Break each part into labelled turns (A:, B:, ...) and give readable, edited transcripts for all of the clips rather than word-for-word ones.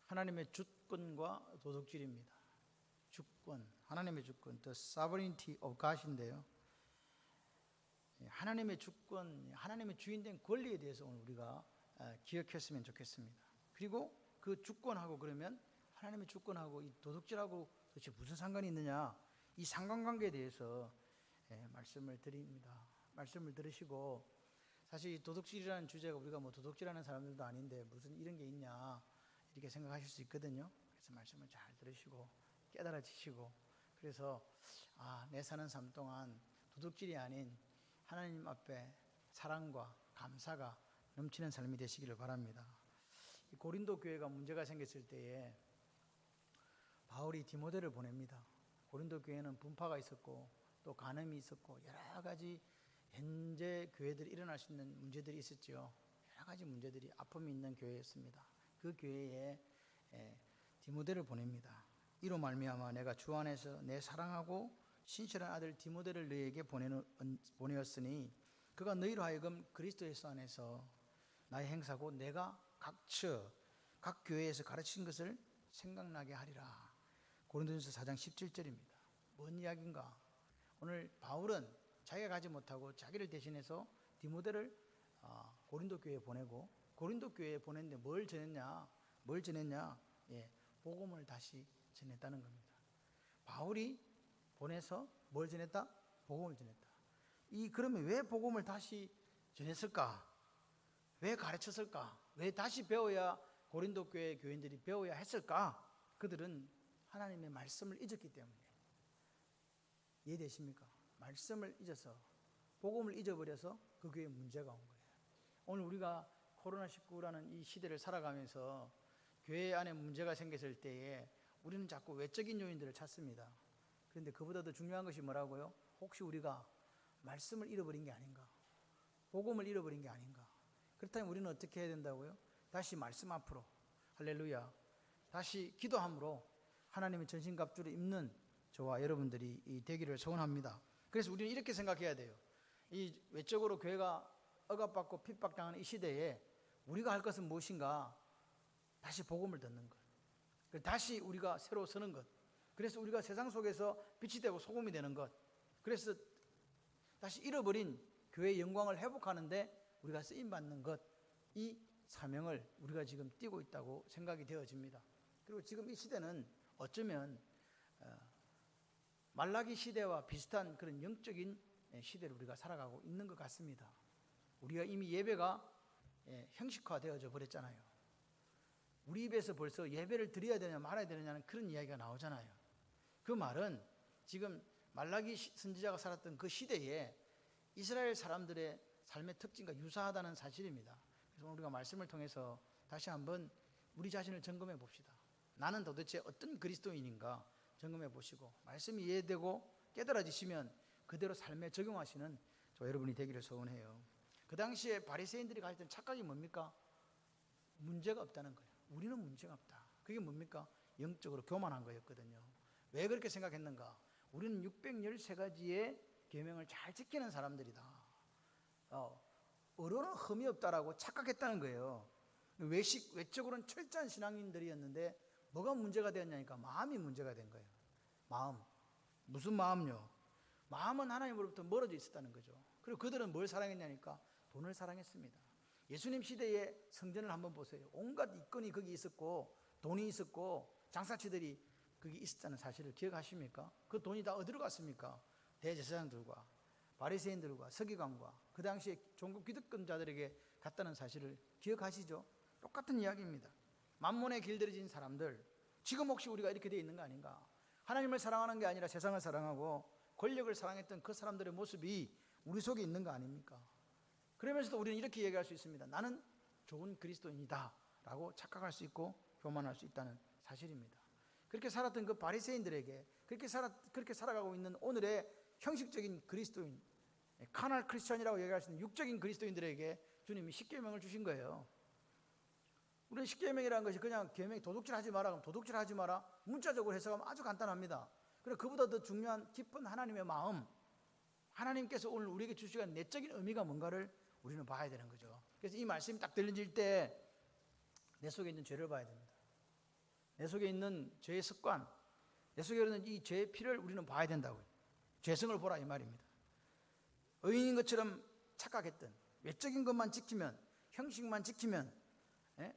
A: 하나님의 주권과 도덕질입니다. 주권, 하나님의 주권, the sovereignty of God인데요. 하나님의 주권, 하나님의 주인된 권리에 대해서 오늘 우리가 기억했으면 좋겠습니다. 그리고 그 주권하고 그러면 하나님의 주권하고 이 도덕질하고 도대체 무슨 상관이 있느냐, 이 상관관계에 대해서 말씀을 드립니다. 말씀을 들으시고, 사실 이 도덕질이라는 주제가 우리가 뭐 도덕질하는 사람들도 아닌데 무슨 이런 게 있냐 이렇게 생각하실 수 있거든요. 그래서 말씀을 잘 들으시고 깨달아지시고, 그래서 내 사는 삶 동안 도덕질이 아닌 하나님 앞에 사랑과 감사가 넘치는 삶이 되시기를 바랍니다. 이 고린도 교회가 문제가 생겼을 때에 바울이 디모데를 보냅니다. 고린도 교회는 분파가 있었고 또 간음이 있었고 여러 가지 현재 교회들이 일어날 수 있는 문제들이 있었죠. 여러 가지 문제들이, 아픔이 있는 교회였습니다. 그 교회에 디모데를 보냅니다. 이로 말미암아 내가 주 안에서 내 사랑하고 신실한 아들 디모데를 너희에게 보내었으니 그가 너희로 하여금 그리스도 예수 안에서 나의 행사고 내가 각 교회에서 가르친 것을 생각나게 하리라. 고린도전서 4장 17절입니다. 뭔 이야기인가? 오늘 바울은 자기가 가지 못하고 자기를 대신해서 디모데를 고린도 교회에 보내고, 고린도 교회에 보냈는데 뭘 전했냐? 복음을 다시 전했다는 겁니다. 바울이 보내서 뭘 전했다? 복음을 전했다. 그러면 왜 복음을 다시 전했을까? 왜 가르쳤을까? 왜 다시 배워야 고린도 교회 교인들이 배워야 했을까? 그들은 하나님의 말씀을 잊었기 때문에. 이해되십니까? 말씀을 잊어서, 복음을 잊어버려서 그 교회에 문제가 온 거예요. 오늘 우리가 코로나19라는 이 시대를 살아가면서 교회 안에 문제가 생겼을 때에 우리는 자꾸 외적인 요인들을 찾습니다. 그런데 그보다 더 중요한 것이 뭐라고요? 혹시 우리가 말씀을 잃어버린 게 아닌가? 복음을 잃어버린 게 아닌가? 그렇다면 우리는 어떻게 해야 된다고요? 다시 말씀 앞으로, 할렐루야, 다시 기도함으로 하나님의 전신갑주를 입는 저와 여러분들이 되기를 소원합니다. 그래서 우리는 이렇게 생각해야 돼요. 이 외적으로 교회가 억압받고 핍박당하는 이 시대에 우리가 할 것은 무엇인가? 다시 복음을 듣는 것, 다시 우리가 새로 서는 것, 그래서 우리가 세상 속에서 빛이 되고 소금이 되는 것, 그래서 다시 잃어버린 교회의 영광을 회복하는데 우리가 쓰임받는 것, 이 사명을 우리가 지금 띄고 있다고 생각이 되어집니다. 그리고 지금 이 시대는 어쩌면 말라기 시대와 비슷한 그런 영적인 시대를 우리가 살아가고 있는 것 같습니다. 우리가 이미 예배가 형식화되어져 버렸잖아요. 우리 입에서 벌써 예배를 드려야 되냐 말아야 되느냐는 그런 이야기가 나오잖아요. 그 말은 지금 말라기 선지자가 살았던 그 시대에 이스라엘 사람들의 삶의 특징과 유사하다는 사실입니다. 그래서 우리가 말씀을 통해서 다시 한번 우리 자신을 점검해 봅시다. 나는 도대체 어떤 그리스도인인가 점검해 보시고, 말씀이 이해되고 깨달아지시면 그대로 삶에 적용하시는 저 여러분이 되기를 소원해요. 그 당시에 바리새인들이 가졌던 착각이 뭡니까? 문제가 없다는 거예요. 우리는 문제가 없다. 그게 뭡니까? 영적으로 교만한 거였거든요. 왜 그렇게 생각했는가? 우리는 613가지의 계명을 잘 지키는 사람들이다. 어로는 흠이 없다라고 착각했다는 거예요. 외적으로는 철저한 신앙인들이었는데 뭐가 문제가 되었냐니까 마음이 문제가 된 거예요. 마음. 무슨 마음요? 마음은 하나님으로부터 멀어져 있었다는 거죠. 그리고 그들은 뭘 사랑했냐니까 돈을 사랑했습니다. 예수님 시대의 성전을 한번 보세요. 온갖 이권이 거기 있었고 돈이 있었고 장사치들이 거기 있었다는 사실을 기억하십니까? 그 돈이 다 어디로 갔습니까? 대제사장들과 바리새인들과 서기관과 그 당시에 종교 기득권자들에게 갔다는 사실을 기억하시죠? 똑같은 이야기입니다. 만몬에 길들여진 사람들, 지금 혹시 우리가 이렇게 되어 있는 거 아닌가? 하나님을 사랑하는 게 아니라 세상을 사랑하고 권력을 사랑했던 그 사람들의 모습이 우리 속에 있는 거 아닙니까? 그러면서도 우리는 이렇게 얘기할 수 있습니다. 나는 좋은 그리스도인이다 라고 착각할 수 있고 교만할 수 있다는 사실입니다. 그렇게 살았던 그 바리새인들에게, 그렇게 살아가고 있는 오늘의 형식적인 그리스도인, 카날 크리스천이라고 얘기할 수 있는 육적인 그리스도인들에게 주님이 십계명을 주신 거예요. 우리는 십계명이라는 것이 그냥 계명이 도둑질 하지 마라, 그럼 도둑질 하지 마라, 문자적으로 해석하면 아주 간단합니다. 그리고 그보다 더 중요한 깊은 하나님의 마음, 하나님께서 오늘 우리에게 주시는 내적인 의미가 뭔가를 우리는 봐야 되는 거죠. 그래서 이 말씀이 딱 들려질 때 내 속에 있는 죄를 봐야 됩니다. 내 속에 있는 죄의 습관, 내 속에 있는 이 죄의 피를 우리는 봐야 된다고요. 죄성을 보라 이 말입니다. 의인인 것처럼 착각했던, 외적인 것만 지키면, 형식만 지키면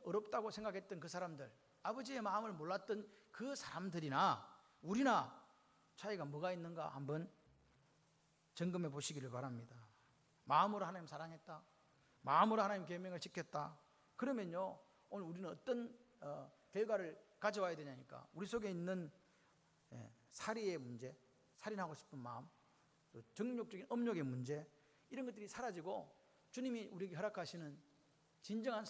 A: 어렵다고 생각했던 그 사람들, 아버지의 마음을 몰랐던 그 사람들이나 우리나 차이가 뭐가 있는가 한번 점검해 보시기를 바랍니다. 마음으로 하나님 사랑했다, 마음으로 하나님 계명을 지켰다, 그러면요 오늘 우리는 어떤 결과를 가져와야 되냐니까, 우리 속에 있는 살의의 문제, 살인하고 싶은 마음, 또 정욕적인 업욕의 문제, 이런 것들이 사라지고 주님이 우리에게 허락하시는 진정한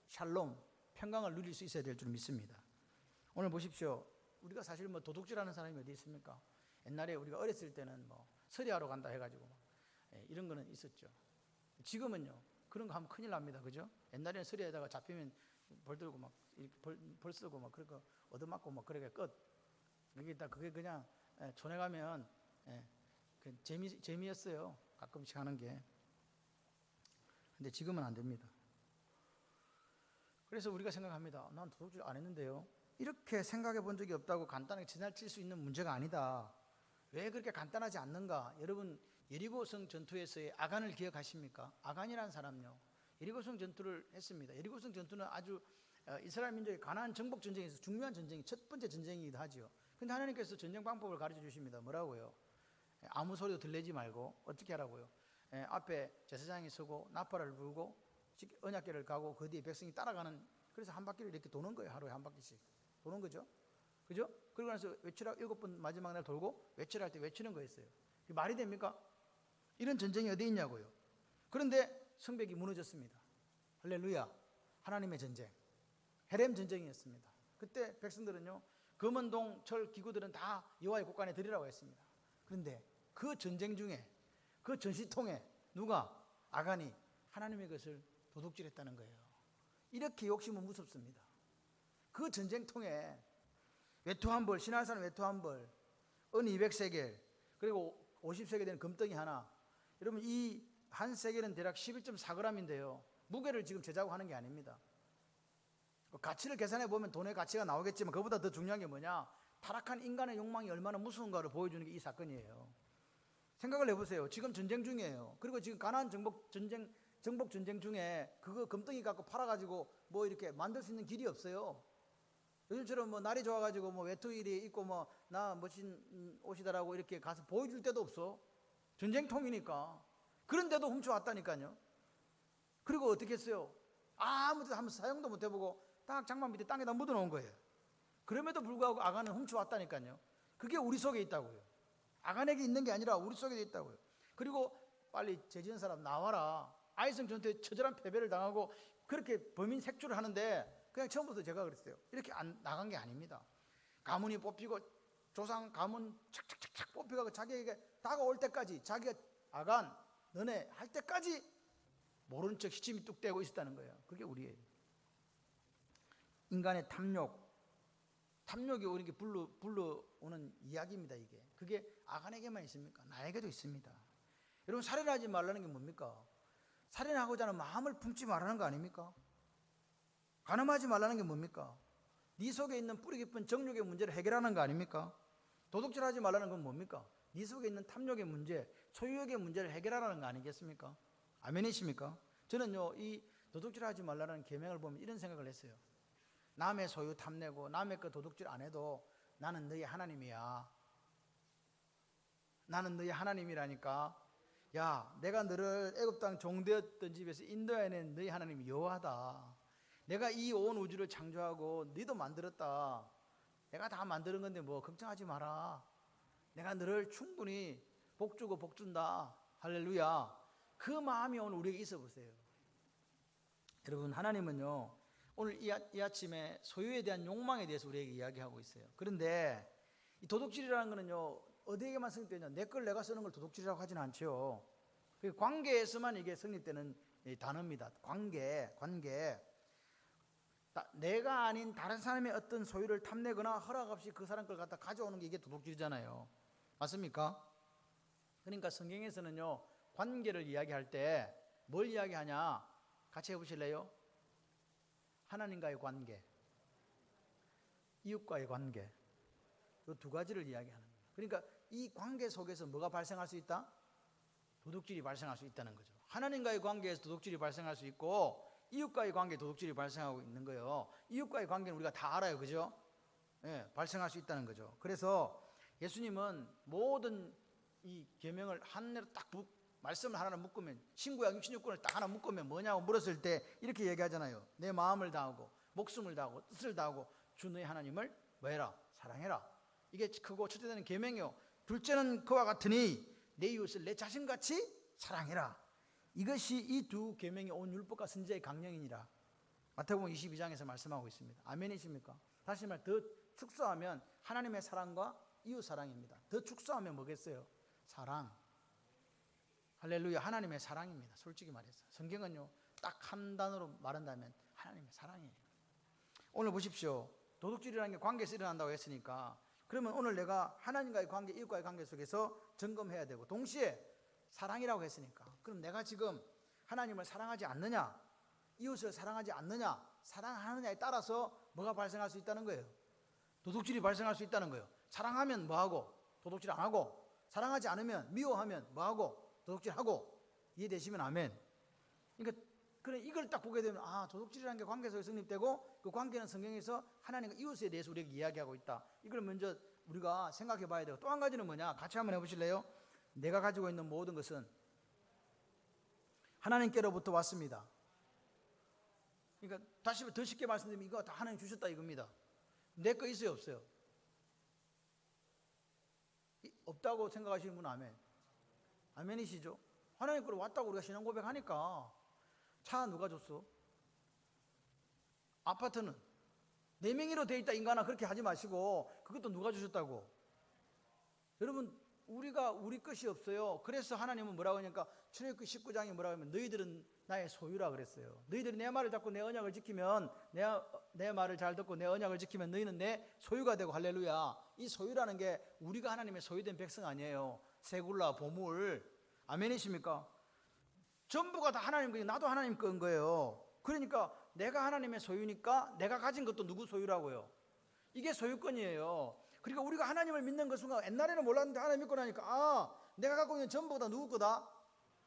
A: 샬롬, 평강을 누릴 수 있어야 될 줄 믿습니다. 오늘 보십시오. 우리가 사실 뭐 도둑질하는 사람이 어디 있습니까? 옛날에 우리가 어렸을 때는 뭐 서리하러 간다 해가지고 이런 거는 있었죠. 지금은요 그런 거 하면 큰일 납니다. 그죠? 옛날에는 서리에다가 잡히면 벌 들고 막 벌 쓰고 막 그런 거 얻어맞고 막 그러게 끝. 그게 그냥 촌에 가면 그 재미였어요. 가끔씩 하는 게. 근데 지금은 안 됩니다. 그래서 우리가 생각합니다. 난 도둑질 안 했는데요. 이렇게 생각해 본 적이 없다고 간단하게 지나칠 수 있는 문제가 아니다. 왜 그렇게 간단하지 않는가? 여러분 여리고성 전투에서의 아간을 기억하십니까? 아간이라는 사람요, 여리고성 전투를 했습니다. 여리고성 전투는 아주 이스라엘 민족의 가나안 정복 전쟁에서 중요한 전쟁이 첫 번째 전쟁이기도 하죠. 근데 하나님께서 전쟁 방법을 가르쳐 주십니다. 뭐라고요? 아무 소리도 들리지 말고 어떻게 하라고요? 앞에 제사장이 서고 나팔을 불고 언약궤를 가고 그 뒤에 백성이 따라가는, 그래서 한 바퀴를 이렇게 도는 거예요. 하루에 한 바퀴씩 도는 거죠. 그죠? 그러고 나서 외치라 7번 마지막 날 돌고 외치라 할 때 외치는 거였어요. 말이 됩니까? 이런 전쟁이 어디 있냐고요. 그런데 성벽이 무너졌습니다. 할렐루야. 하나님의 전쟁, 헤렘 전쟁이었습니다. 그때 백성들은요 검은 동, 철 기구들은 다 여호와의 곳간에 드리라고 했습니다. 그런데 그 전쟁 중에 그 전시통에 누가? 아간이 하나님의 것을 도둑질했다는 거예요. 이렇게 욕심은 무섭습니다. 그 전쟁통에 외투 한 벌, 신할산 외투 한 벌, 은 200세겔, 그리고 50세겔 되는 금덩이 하나. 여러분 이 한 세겔은 대략 11.4g인데요 무게를 지금 재자고 하는 게 아닙니다. 가치를 계산해 보면 돈의 가치가 나오겠지만 그보다 더 중요한 게 뭐냐, 타락한 인간의 욕망이 얼마나 무서운가를 보여주는 게 이 사건이에요. 생각을 해보세요. 지금 전쟁 중이에요. 그리고 지금 가나안 정복 전쟁 중에 그거 금덩이 갖고 팔아가지고 뭐 이렇게 만들 수 있는 길이 없어요. 요즘처럼 뭐 날이 좋아가지고 뭐 외투일이 입고 뭐 나 멋진 옷이다라고 이렇게 가서 보여줄 데도 없어. 전쟁통이니까. 그런데도 훔쳐왔다니까요. 그리고 어떻게 했어요? 아무데도 한번 사용도 못 해보고 딱 장막 밑에 땅에다 묻어놓은 거예요. 그럼에도 불구하고 아간은 훔쳐왔다니까요. 그게 우리 속에 있다고요. 아간에게 있는 게 아니라 우리 속에 있다고요. 그리고 빨리 죄 지은 사람 나와라. 아이성 전투에 처절한 패배를 당하고 그렇게 범인 색출을 하는데 그냥 처음부터 제가 그랬어요. 이렇게 나간 게 아닙니다. 가문이 뽑히고 조상 가문 착착착착 뽑혀가고 자기에게 다가올 때까지, 자기가 아간 너네 할 때까지 모른 척 시침이 뚝 떼고 있었다는 거예요. 그게 우리예요. 인간의 탐욕이 우리에게 불러오는 이야기입니다. 이게 그게 아간에게만 있습니까? 나에게도 있습니다. 여러분 살인하지 말라는 게 뭡니까? 살인하고자 하는 마음을 품지 말라는 거 아닙니까? 간음하지 말라는 게 뭡니까? 네 속에 있는 뿌리 깊은 정욕의 문제를 해결하는 거 아닙니까? 도둑질하지 말라는 건 뭡니까? 네 속에 있는 탐욕의 문제, 소유욕의 문제를 해결하라는 거 아니겠습니까? 아멘이십니까? 저는요 이 도둑질하지 말라는 계명을 보면 이런 생각을 했어요. 남의 소유 탐내고 남의 거 도둑질 안 해도 나는 너희 하나님이야. 나는 너희 하나님이라니까. 야, 내가 너를 애굽 땅 종되었던 집에서 인도해낸 너희 하나님이 여호와다. 내가 이 온 우주를 창조하고 너희도 만들었다. 내가 다 만드는 건데 뭐 걱정하지 마라. 내가 너를 충분히 복 주고 복 준다. 할렐루야. 그 마음이 오늘 우리에게 있어 보세요. 여러분 하나님은요 오늘 이 아침에 소유에 대한 욕망에 대해서 우리에게 이야기하고 있어요. 그런데 이 도둑질이라는 거는요 어디에게만 성립되냐, 내 걸 내가 쓰는 걸 도둑질이라고 하지는 않죠. 관계에서만 이게 성립되는 단어입니다. 관계. 내가 아닌 다른 사람의 어떤 소유를 탐내거나 허락 없이 그 사람 걸 갖다 가져오는 게 이게 도둑질이잖아요. 맞습니까? 그러니까 성경에서는요 관계를 이야기할 때 뭘 이야기하냐, 같이 해보실래요? 하나님과의 관계. 이웃과의 관계, 이 두 가지를 이야기하는 거예요. 그러니까 이 관계 속에서 뭐가 발생할 수 있다? 도둑질이 발생할 수 있다는 거죠. 하나님과의 관계에서 도둑질이 발생할 수 있고 이웃과의 관계에 도둑질이 발생하고 있는 거예요. 이웃과의 관계는 우리가 다 알아요, 그죠? 예, 발생할 수 있다는 거죠. 그래서 예수님은 모든 이 계명을 하나로 딱 말씀을 하나 묶으면, 신구약 66권을 딱 하나 묶으면 뭐냐고 물었을 때 이렇게 얘기하잖아요. 내 마음을 다하고 목숨을 다하고 뜻을 다하고 주 너의 하나님을 뭐해라? 사랑해라. 이게 크고 첫째는 계명이요. 둘째는 그와 같으니 내 이웃을 내 자신같이 사랑해라. 이것이 이 두 계명이 온 율법과 선지자의 강령이니라. 마태복음 22장에서 말씀하고 있습니다. 아멘이십니까? 다시 말 더 축소하면 하나님의 사랑과 이웃 사랑입니다. 더 축소하면 뭐겠어요? 사랑. 할렐루야. 하나님의 사랑입니다. 솔직히 말해서 성경은요 딱 한 단어로 말한다면 하나님의 사랑이에요. 오늘 보십시오. 도둑질이라는 게 관계에서 일어난다고 했으니까, 그러면 오늘 내가 하나님과의 관계, 이웃과의 관계 속에서 점검해야 되고, 동시에 사랑이라고 했으니까, 그럼 내가 지금 하나님을 사랑하지 않느냐, 이웃을 사랑하지 않느냐, 사랑하느냐에 따라서 뭐가 발생할 수 있다는 거예요? 도둑질이 발생할 수 있다는 거예요. 사랑하면 뭐하고? 도둑질 안 하고. 사랑하지 않으면, 미워하면 뭐하고? 도둑질하고. 이해되시면 아멘. 그러니까 그래, 이걸 딱 보게 되면 도둑질이라는 게 관계 속에 성립되고, 그 관계는 성경에서 하나님과 이웃에 대해서 우리에게 이야기하고 있다. 이걸 먼저 우리가 생각해 봐야 되고, 또 한 가지는 뭐냐? 같이 한번 해보실래요? 내가 가지고 있는 모든 것은 하나님께로부터 왔습니다. 그러니까 다시 더 쉽게 말씀드리면 이거 다 하나님 주셨다 이겁니다. 내 거 있어요, 없어요? 없다고 생각하시는 분은 아멘. 아멘이시죠? 하나님 거로 왔다고 우리가 신앙 고백하니까. 차 누가 줬어? 아파트는 내 명의로 돼 있다 인간아, 그렇게 하지 마시고 그것도 누가 주셨다고? 여러분, 우리가 우리 것이 없어요. 그래서 하나님은 뭐라고 하니까 출애굽기 19장에 뭐라고 하면 너희들은 나의 소유라 그랬어요. 너희들이 내 말을 잡고 내 언약을 지키면, 내 말을 잘 듣고 내 언약을 지키면 너희는 내 소유가 되고. 할렐루야. 이 소유라는 게 우리가 하나님의 소유된 백성 아니에요. 세굴라 보물. 아멘이십니까? 전부가 다 하나님 거예요. 나도 하나님 거인 거예요. 그러니까 내가 하나님의 소유니까 내가 가진 것도 누구 소유라고요? 이게 소유권이에요. 그러니까 우리가 하나님을 믿는 그 순간, 옛날에는 몰랐는데 하나님 믿고 나니까 내가 갖고 있는 전부가 다 누구 거다?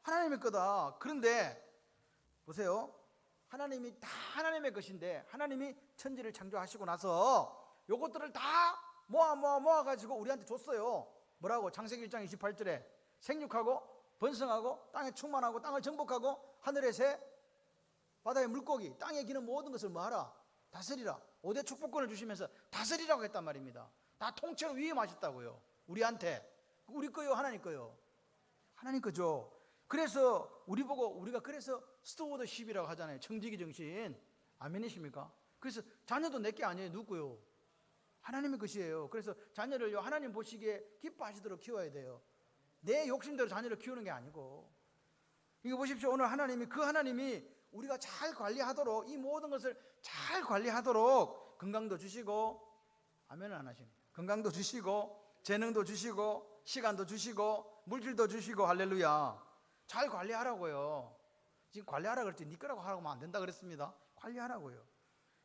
A: 하나님의 거다. 그런데 보세요. 하나님이 다 하나님의 것인데, 하나님이 천지를 창조하시고 나서 요것들을 다 모아가지고 우리한테 줬어요. 뭐라고? 창세기 1장 28절에 생육하고 번성하고 땅에 충만하고 땅을 정복하고 하늘의 새, 바다의 물고기, 땅에 기는 모든 것을 뭐하라? 다스리라. 5대 축복권을 주시면서 다스리라고 했단 말입니다. 다 통째로 위임하셨다고요. 우리한테. 우리 거요, 하나님 거요? 하나님 거죠. 그래서 우리가 그래서 스튜어드십이라고 하잖아요. 청지기 정신. 아멘이십니까? 그래서 자녀도 내게 아니에요. 누구요? 하나님의 것이에요. 그래서 자녀를요, 하나님 보시기에 기뻐하시도록 키워야 돼요. 내 욕심대로 자녀를 키우는 게 아니고. 이거 보십시오. 오늘 하나님이 우리가 잘 관리하도록, 이 모든 것을 잘 관리하도록 건강도 주시고, 아멘을 안 하시네. 건강도 주시고, 재능도 주시고, 시간도 주시고, 물질도 주시고. 할렐루야. 잘 관리하라고요. 지금 관리하라 그랬지 네 거라고 하라고 하면 안 된다 그랬습니다. 관리하라고요.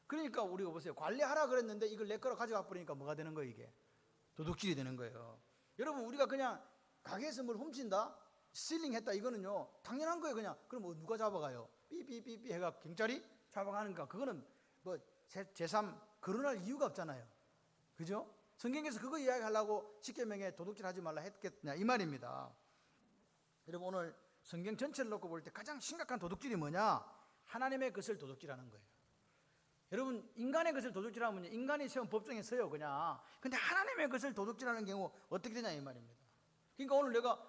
A: 그러니까 우리가 보세요. 관리하라 그랬는데 이걸 내 거로 가져가 버리니까 뭐가 되는 거예요? 이게 도둑질이 되는 거예요. 여러분, 우리가 그냥 가게에서 뭘 훔친다, 스틸링 했다, 이거는요 당연한 거예요. 그냥 그럼 누가 잡아가요? 삐삐삐삐 해가 경찰이 잡아가는가? 그거는 뭐 제3 거론할 이유가 없잖아요. 그죠? 성경에서 그거 이야기하려고 십계명에 도둑질 하지 말라 했겠냐 이 말입니다. 여러분, 오늘 성경 전체를 놓고 볼 때 가장 심각한 도둑질이 뭐냐? 하나님의 것을 도둑질하는 거예요. 여러분, 인간의 것을 도둑질하면 인간이 세운 법정에 서요 그냥. 근데 하나님의 것을 도둑질하는 경우 어떻게 되냐 이 말입니다. 그러니까 오늘 내가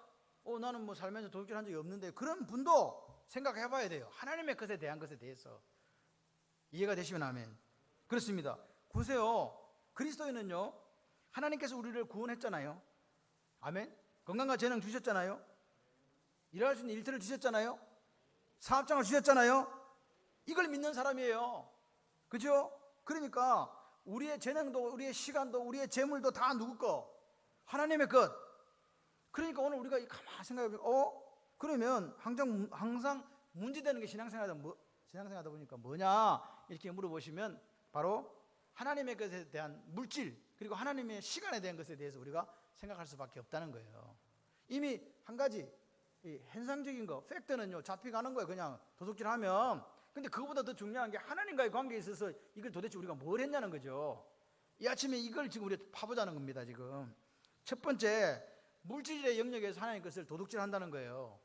A: 나는 뭐 살면서 도둑질한 적이 없는데, 그런 분도 생각해 봐야 돼요. 하나님의 것에 대한 것에 대해서. 이해가 되시면 아멘. 그렇습니다. 보세요. 그리스도인은요 하나님께서 우리를 구원했잖아요. 아멘. 건강과 재능 주셨잖아요. 일할 수 있는 일터를 주셨잖아요. 사업장을 주셨잖아요. 이걸 믿는 사람이에요. 그죠? 그러니까 우리의 재능도, 우리의 시간도, 우리의 재물도 다 누구 거? 하나님의 것. 그러니까 오늘 우리가 가만히 생각해보면 그러면 항상 문제되는 게 신앙생활하다 보니까 뭐냐 이렇게 물어보시면 바로 하나님의 것에 대한 물질, 그리고 하나님의 시간에 대한 것에 대해서 우리가 생각할 수밖에 없다는 거예요. 이미 한 가지 이 현상적인 거, 팩트는요 잡혀가는 거예요. 그냥 도둑질하면. 근데 그거보다 더 중요한 게 하나님과의 관계에 있어서 이걸 도대체 우리가 뭘 했냐는 거죠. 이 아침에 이걸 지금 우리가 파보자는 겁니다. 지금 첫 번째, 물질의 영역에서 하나님 것을 도둑질한다는 거예요.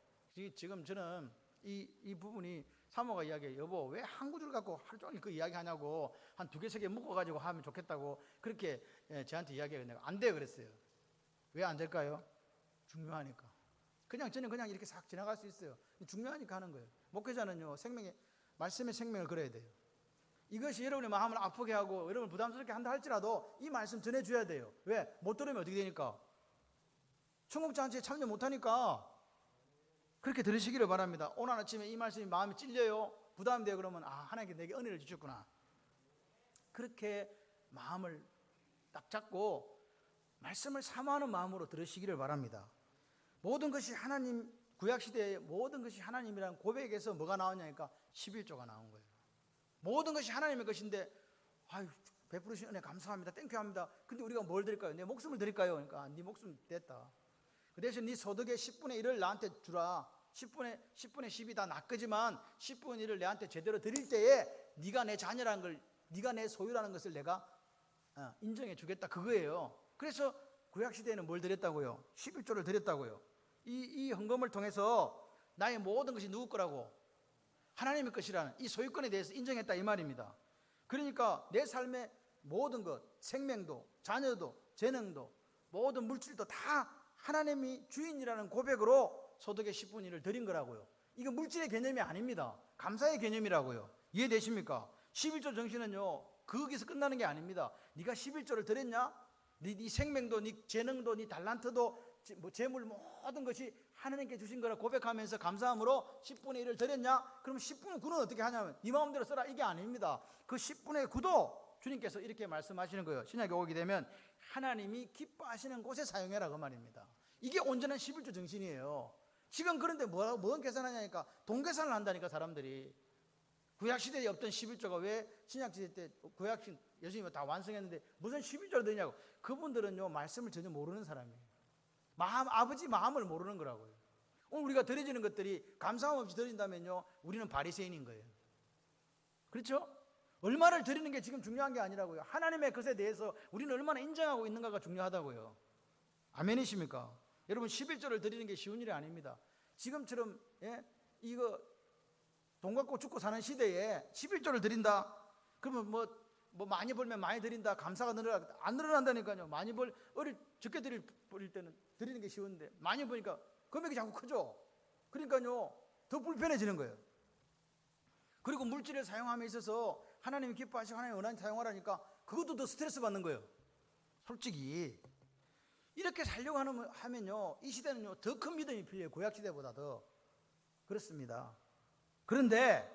A: 지금 저는 이 부분이 사모가 이야기해요. 여보, 왜 한 구절 갖고 하루 종일 그 이야기 하냐고, 한 두 개, 세 개 묶어가지고 하면 좋겠다고 그렇게 저한테 이야기해요. 내가 안 돼요 그랬어요. 왜 안 될까요? 중요하니까. 저는 그냥 이렇게 싹 지나갈 수 있어요. 중요하니까 하는 거예요. 목회자는요, 말씀의 생명을 걸어야 돼요. 이것이 여러분의 마음을 아프게 하고 여러분을 부담스럽게 한다 할지라도 이 말씀 전해줘야 돼요. 왜? 못 들으면 어떻게 되니까? 천국잔치에 참여 못하니까. 그렇게 들으시기를 바랍니다. 오늘 아침에 이 말씀이 마음에 찔려요, 부담돼요, 그러면 하나님께 내게 은혜를 주셨구나. 그렇게 마음을 딱 잡고 말씀을 사모하는 마음으로 들으시기를 바랍니다. 모든 것이 하나님, 구약시대의 모든 것이 하나님이라는 고백에서 뭐가 나오냐니까 11조가 나온 거예요. 모든 것이 하나님의 것인데 베풀으신 은혜 감사합니다, 땡큐합니다. 근데 우리가 뭘 드릴까요? 내 목숨을 드릴까요? 그러니까 네 목숨 됐다. 그 대신 네 소득의 10분의 1을 나한테 주라. 10분의 10이 다 나 거지만 10분의 1을 내한테 제대로 드릴 때에 네가 내 자녀라는 걸, 네가 내 소유라는 것을 내가 인정해 주겠다, 그거예요. 그래서 구약시대에는 뭘 드렸다고요? 11조를 드렸다고요. 이 헌금을 통해서 나의 모든 것이 누구 거라고? 하나님의 것이라는 이 소유권에 대해서 인정했다, 이 말입니다. 그러니까 내 삶의 모든 것, 생명도, 자녀도, 재능도, 모든 물질도 다 하나님이 주인이라는 고백으로 소득의 10분의 1을 드린 거라고요. 이거 물질의 개념이 아닙니다. 감사의 개념이라고요. 이해되십니까? 11조 정신은요, 거기서 끝나는 게 아닙니다. 네가 11조를 드렸냐? 네 생명도, 네 재능도, 네 달란트도, 재물 모든 것이 하나님께 주신 거라 고백하면서 감사함으로 10분의 1을 드렸냐? 그럼 10분의 9는 어떻게 하냐면 네 마음대로 써라, 이게 아닙니다. 그 10분의 9도 주님께서 이렇게 말씀하시는 거예요. 신약에 오게 되면 하나님이 기뻐하시는 곳에 사용해라, 그 말입니다. 이게 온전한 11조 정신이에요. 지금 그런데 뭔 계산하냐니까 돈 계산을 한다니까 사람들이. 구약시대에 없던 11조가 왜 신약시대 때 구약신 예수님이 다 완성했는데 무슨 11조를 드냐고. 그분들은요 말씀을 전혀 모르는 사람이에요. 아버지 마음을 모르는 거라고요. 오늘 우리가 드려지는 것들이 감사함 없이 드린다면요 우리는 바리새인인 거예요. 그렇죠? 얼마를 드리는 게 지금 중요한 게 아니라고요. 하나님의 것에 대해서 우리는 얼마나 인정하고 있는가가 중요하다고요. 아멘이십니까? 여러분 11조를 드리는 게 쉬운 일이 아닙니다. 지금처럼 이거 돈 갖고 죽고 사는 시대에 11조를 드린다? 그러면 뭐 많이 벌면 많이 드린다, 감사가 안 늘어난다니까요. 많이 적게 드릴 때는 드리는 게 쉬운데 많이 보니까 금액이 자꾸 크죠. 그러니까요 더 불편해지는 거예요. 그리고 물질을 사용함에 있어서 하나님이 기뻐하시고 하나님의 원하는 사용하라니까 그것도 더 스트레스 받는 거예요. 솔직히 이렇게 살려고 하면요 이 시대는요 더 큰 믿음이 필요해요. 구약시대보다 더 그렇습니다. 그런데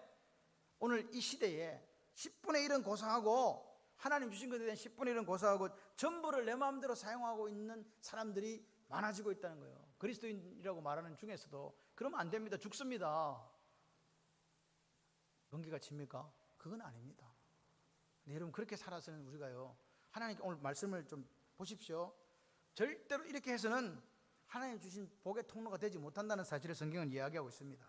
A: 오늘 이 시대에 10분의 1은 고사하고 하나님 주신 것에 대한 10분의 1은 고사하고 전부를 내 마음대로 사용하고 있는 사람들이 많아지고 있다는 거예요. 그리스도인이라고 말하는 중에서도. 그러면 안 됩니다. 죽습니다. 번개가 칩니까? 그건 아닙니다. 근데 여러분 그렇게 살아서는 우리가요 하나님께 오늘 말씀을 좀 보십시오. 절대로 이렇게 해서는 하나님 주신 복의 통로가 되지 못한다는 사실을 성경은 이야기하고 있습니다.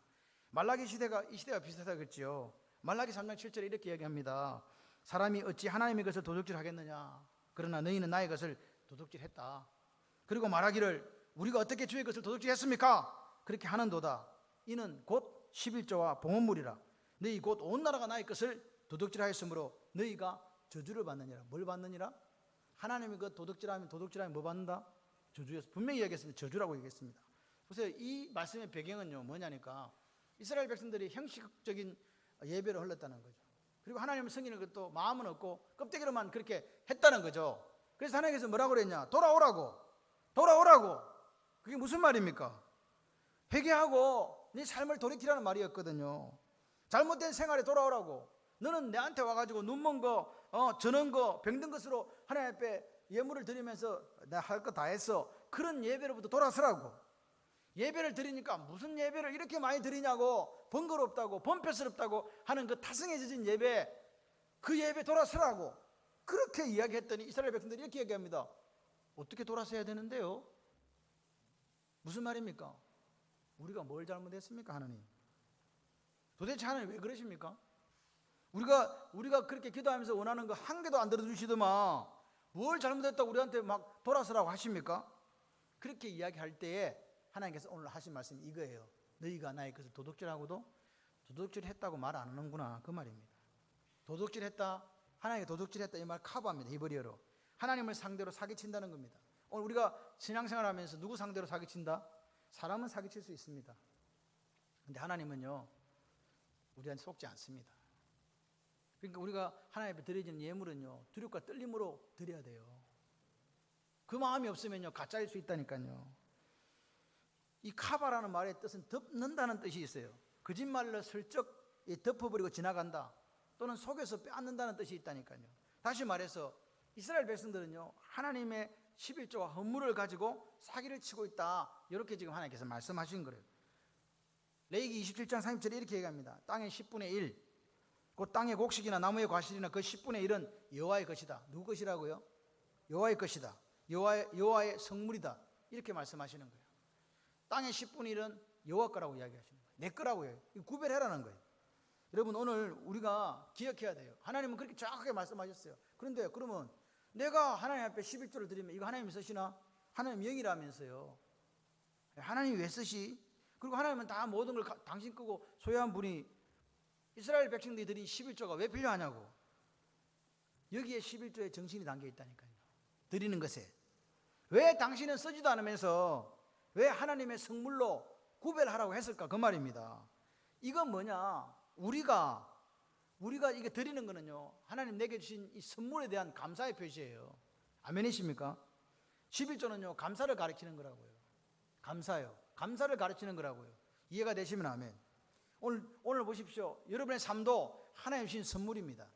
A: 말라기 시대가 이 시대와 비슷하다고 했지요. 말라기 3장 7절에 이렇게 이야기합니다. 사람이 어찌 하나님의 것을 도둑질하겠느냐? 그러나 너희는 나의 것을 도둑질했다. 그리고 말하기를 우리가 어떻게 주의 것을 도둑질했습니까? 그렇게 하는도다. 이는 곧 11조와 봉헌물이라. 너희 곧 온 나라가 나의 것을 도둑질하였으므로 너희가 저주를 받느니라. 뭘 받느니라? 하나님의 것 도둑질하면 뭐 받는다? 저주였어. 분명히 이야기했습니다. 저주라고 얘기했습니다. 보세요. 이 말씀의 배경은요 뭐냐니까 이스라엘 백성들이 형식적인 예배를 흘렀다는 거죠. 그리고 하나님을 섬기는 것도 마음은 없고 껍데기로만 그렇게 했다는 거죠. 그래서 하나님께서 뭐라고 그랬냐? 돌아오라고. 그게 무슨 말입니까? 회개하고 네 삶을 돌이키라는 말이었거든요. 잘못된 생활에 돌아오라고. 너는 내한테 와가지고 눈먼 거, 저는 거, 병든 것으로 하나님 앞에 예물을 드리면서 내가 할 거 다 했어. 그런 예배로부터 돌아서라고. 예배를 드리니까 무슨 예배를 이렇게 많이 드리냐고, 번거롭다고, 번패스럽다고 하는 그 타성에 젖은 예배, 그 예배 돌아서라고. 그렇게 이야기했더니 이스라엘 백성들이 이렇게 얘기합니다. 어떻게 돌아서 해야 되는데요? 무슨 말입니까? 우리가 뭘 잘못했습니까, 하나님? 도대체 하나님 왜 그러십니까? 우리가 그렇게 기도하면서 원하는 거 한 개도 안 들어주시더만 뭘 잘못했다고 우리한테 막 돌아서라고 하십니까? 그렇게 이야기할 때에 하나님께서 오늘 하신 말씀이 이거예요. 너희가 나의 것을 도둑질하고도 도둑질했다고 말 안 하는구나, 그 말입니다. 도둑질했다, 하나님이 도둑질했다 이 말 커버합니다. 히브리어로 하나님을 상대로 사기친다는 겁니다. 오늘 우리가 신앙생활하면서 누구 상대로 사기친다? 사람은 사기칠 수 있습니다. 근데 하나님은요 우리한테 속지 않습니다. 그러니까 우리가 하나님 앞에 드려지는 예물은요 두렵과 떨림으로 드려야 돼요. 그 마음이 없으면요 가짜일 수 있다니까요. 이 카바라는 말의 뜻은 덮는다는 뜻이 있어요. 거짓말로 슬쩍 덮어버리고 지나간다, 또는 속에서 빼앗는다는 뜻이 있다니까요. 다시 말해서 이스라엘 백성들은요 하나님의 11조와 헌물을 가지고 사기를 치고 있다, 이렇게 지금 하나님께서 말씀하신 거예요. 레위기 27장 30절에 이렇게 얘기합니다. 땅의 10분의 1, 그 땅의 곡식이나 나무의 과실이나 그 10분의 1은 여호와의 것이다. 누구 것이라고요? 여호와의 것이다. 여호와의 성물이다, 이렇게 말씀하시는 거예요. 땅의 10분의 1은 여호와 거라고 이야기하시는 거예요. 내 거라고요. 구별해라는 거예요. 여러분 오늘 우리가 기억해야 돼요. 하나님은 그렇게 정확하게 말씀하셨어요. 그런데 그러면 내가 하나님 앞에 11조를 드리면 이거 하나님이 쓰시나? 하나님 영이라면서요. 하나님이 왜 쓰시? 그리고 하나님은 다 모든 걸 당신 끄고 소유한 분이 이스라엘 백성들이 드린 11조가 왜 필요하냐고. 여기에 11조의 정신이 담겨 있다니까요. 드리는 것에. 왜 당신은 쓰지도 않으면서 왜 하나님의 성물로 구별하라고 했을까, 그 말입니다. 이건 뭐냐, 우리가 이게 드리는 거는요 하나님 내게 주신 이 선물에 대한 감사의 표시예요. 아멘이십니까? 11조는요 감사를 가르치는 거라고요. 감사요, 감사를 가르치는 거라고요. 이해가 되시면 아멘. 오늘 보십시오. 여러분의 삶도 하나님 주신 선물입니다.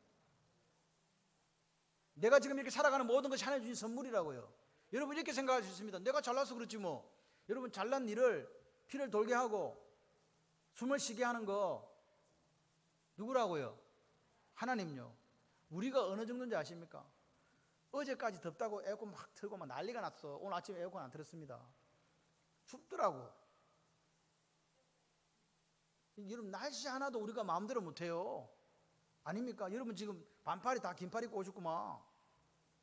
A: 내가 지금 이렇게 살아가는 모든 것이 하나님 주신 선물이라고요. 여러분 이렇게 생각할 수 있습니다. 내가 잘나서 그렇지 뭐. 여러분 잘난 일을 피를 돌게 하고 숨을 쉬게 하는 거 누구라고요? 하나님요. 우리가 어느 정도인지 아십니까? 어제까지 덥다고 에어컨 막 틀고 막 난리가 났어. 오늘 아침에 에어컨 안 틀었습니다. 춥더라고. 여러분 날씨 하나도 우리가 마음대로 못해요. 아닙니까? 여러분 지금 반팔이 다 긴팔 입고 오셨구만.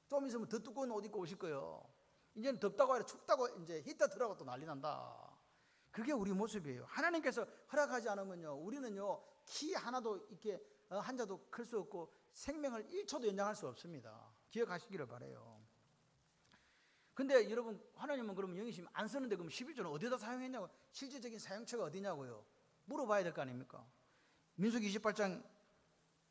A: 좀 있으면 더 두꺼운 옷 입고 오실 거예요. 이제는 덥다고 아니라 춥다고 이제 히터 틀라고 또 난리 난다. 그게 우리 모습이에요. 하나님께서 허락하지 않으면요 우리는요 키 하나도 이렇게 한 자도 클 수 없고 생명을 1초도 연장할 수 없습니다. 기억하시기를 바라요. 근데 여러분 하나님은 그러면 영이심 안 쓰는데 그럼 11조는 어디다 사용했냐고, 실질적인 사용처가 어디냐고요 물어봐야 될 거 아닙니까? 민수기 18장